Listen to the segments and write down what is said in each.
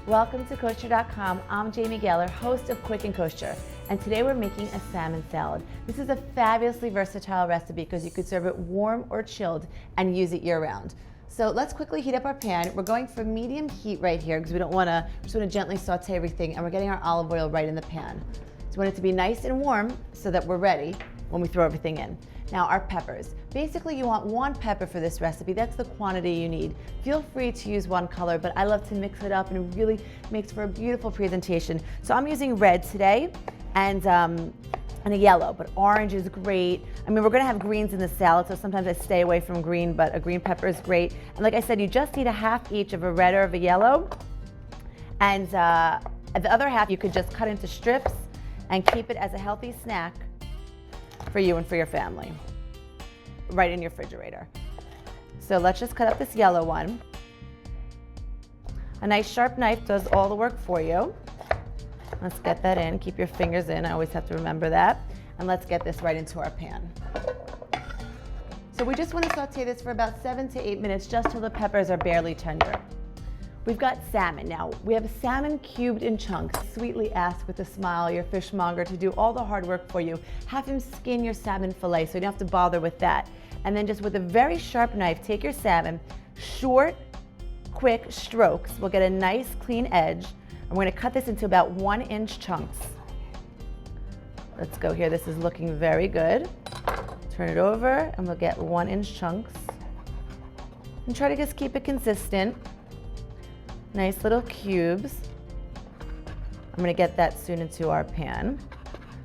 Welcome to Kosher.com. I'm Jamie Geller, host of Quick and Kosher, and today we're making a salmon salad. This is a fabulously versatile recipe because you could serve it warm or chilled and use it year-round. So let's quickly heat up our pan. We're going for medium heat right here because we just want to gently saute everything, and we're getting our olive oil right in the pan. So we want it to be nice and warm so that we're ready when we throw everything in. Now our peppers. Basically you want one pepper for this recipe. That's the quantity you need. Feel free to use one color, but I love to mix it up and it really makes for a beautiful presentation. So I'm using red today and a yellow, but orange is great. I mean, we're gonna have greens in the salad, so sometimes I stay away from green, but a green pepper is great. And like I said, you just need a half each of a red or of a yellow. And the other half you could just cut into strips and keep it as a healthy snack for you and for your family, right in your refrigerator. So let's just cut up this yellow one. A nice sharp knife does all the work for you. Let's get that in, keep your fingers in, I always have to remember that. And let's get this right into our pan. So we just want to saute this for about 7 to 8 minutes, just till the peppers are barely tender. We've got salmon now. We have salmon cubed in chunks. Sweetly ask with a smile your fishmonger to do all the hard work for you. Have him skin your salmon fillet so you don't have to bother with that. And then just with a very sharp knife, take your salmon, short, quick strokes. We'll get a nice clean edge. And we're gonna cut this into about 1-inch chunks. Let's go here, this is looking very good. Turn it over and we'll get 1-inch chunks. And try to just keep it consistent. Nice little cubes. I'm gonna get that soon into our pan.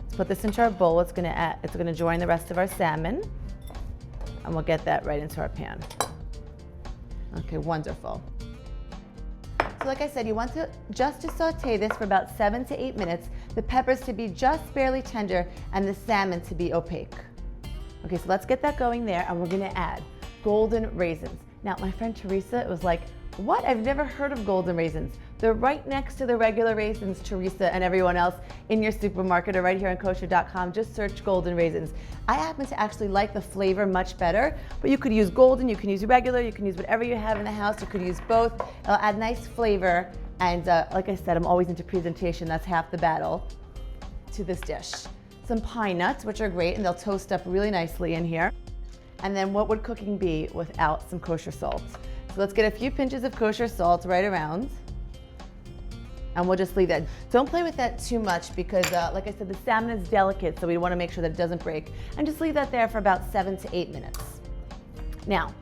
Let's put this into our bowl. It's gonna join the rest of our salmon. And we'll get that right into our pan. Okay, wonderful. So like I said, you want to just saute this for about 7 to 8 minutes, the peppers to be just barely tender, and the salmon to be opaque. Okay, so let's get that going there, and we're gonna add golden raisins. Now, my friend Teresa was like, what? I've never heard of golden raisins. They're right next to the regular raisins, Teresa and everyone else in your supermarket or right here on Kosher.com. Just search golden raisins. I happen to actually like the flavor much better, but you could use golden, you can use regular, you can use whatever you have in the house. You could use both. It'll add nice flavor. And like I said, I'm always into presentation. That's half the battle to this dish. Some pine nuts, which are great, and they'll toast up really nicely in here. And then what would cooking be without some kosher salt? So let's get a few pinches of kosher salt right around. And we'll just leave that. Don't play with that too much because, like I said, the salmon is delicate, so we want to make sure that it doesn't break. And just leave that there for about 7 to 8 minutes. Now,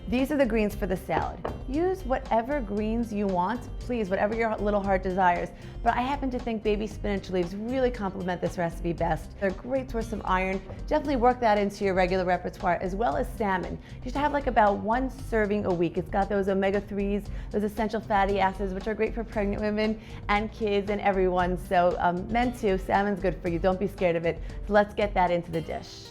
these are the greens for the salad. Use whatever greens you want, please, whatever your little heart desires. But I happen to think baby spinach leaves really complement this recipe best. They're a great source of iron. Definitely work that into your regular repertoire, as well as salmon. You should have like about 1 serving a week. It's got those omega-3s, those essential fatty acids, which are great for pregnant women and kids and everyone. So men too, salmon's good for you. Don't be scared of it. So let's get that into the dish.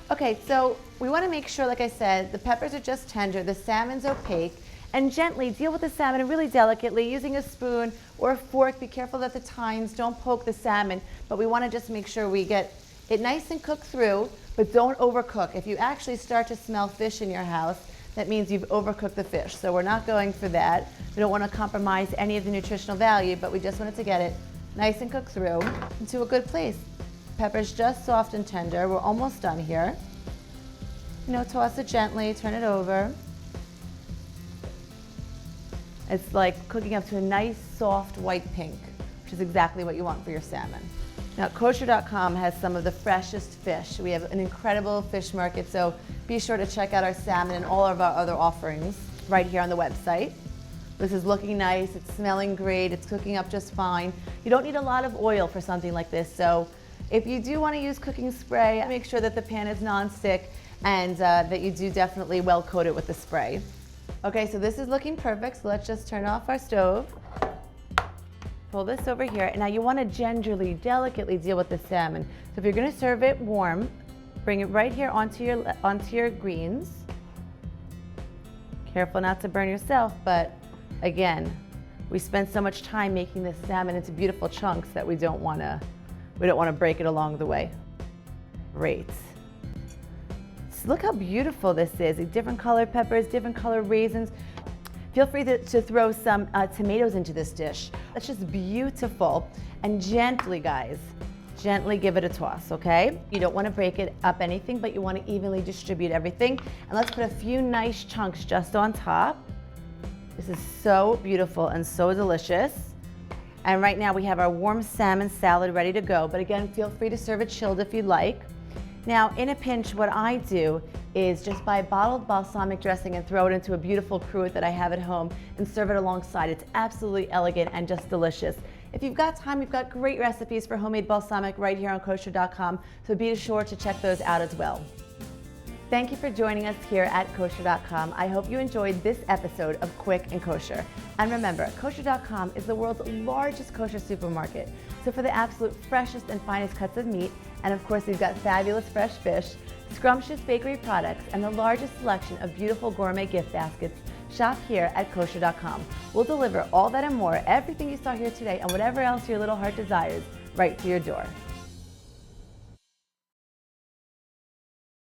Okay, so we want to make sure, like I said, the peppers are just tender, the salmon's opaque, and gently deal with the salmon really delicately using a spoon or a fork. Be careful that the tines don't poke the salmon, but we want to just make sure we get it nice and cooked through, but don't overcook. If you actually start to smell fish in your house, that means you've overcooked the fish. So we're not going for that. We don't want to compromise any of the nutritional value, but we just wanted to get it nice and cooked through into a good place. Pepper's just soft and tender. We're almost done here. You know, toss it gently, turn it over. It's like cooking up to a nice, soft, white pink, which is exactly what you want for your salmon. Now, Kosher.com has some of the freshest fish. We have an incredible fish market, so be sure to check out our salmon and all of our other offerings right here on the website. This is looking nice, it's smelling great, it's cooking up just fine. You don't need a lot of oil for something like this, so if you do want to use cooking spray, make sure that the pan is non-stick and that you do definitely well coat it with the spray. Okay, so this is looking perfect, so let's just turn off our stove. Pull this over here, and now you want to gingerly, delicately deal with the salmon. So if you're going to serve it warm, bring it right here onto your greens. Careful not to burn yourself, but again, we spend so much time making this salmon into beautiful chunks that we don't want to break it along the way. Great. So look how beautiful this is. Different colored peppers, different colored raisins. Feel free to throw some tomatoes into this dish. It's just beautiful. And gently, guys, gently give it a toss, okay? You don't want to break it up anything, but you want to evenly distribute everything. And let's put a few nice chunks just on top. This is so beautiful and so delicious. And right now we have our warm salmon salad ready to go. But again, feel free to serve it chilled if you'd like. Now, in a pinch, what I do is just buy bottled balsamic dressing and throw it into a beautiful cruet that I have at home and serve it alongside. It's absolutely elegant and just delicious. If you've got time, we've got great recipes for homemade balsamic right here on Kosher.com, so be sure to check those out as well. Thank you for joining us here at Kosher.com. I hope you enjoyed this episode of Quick and Kosher. And remember, Kosher.com is the world's largest kosher supermarket. So for the absolute freshest and finest cuts of meat, and of course we've got fabulous fresh fish, scrumptious bakery products, and the largest selection of beautiful gourmet gift baskets, shop here at Kosher.com. We'll deliver all that and more, everything you saw here today, and whatever else your little heart desires, right to your door.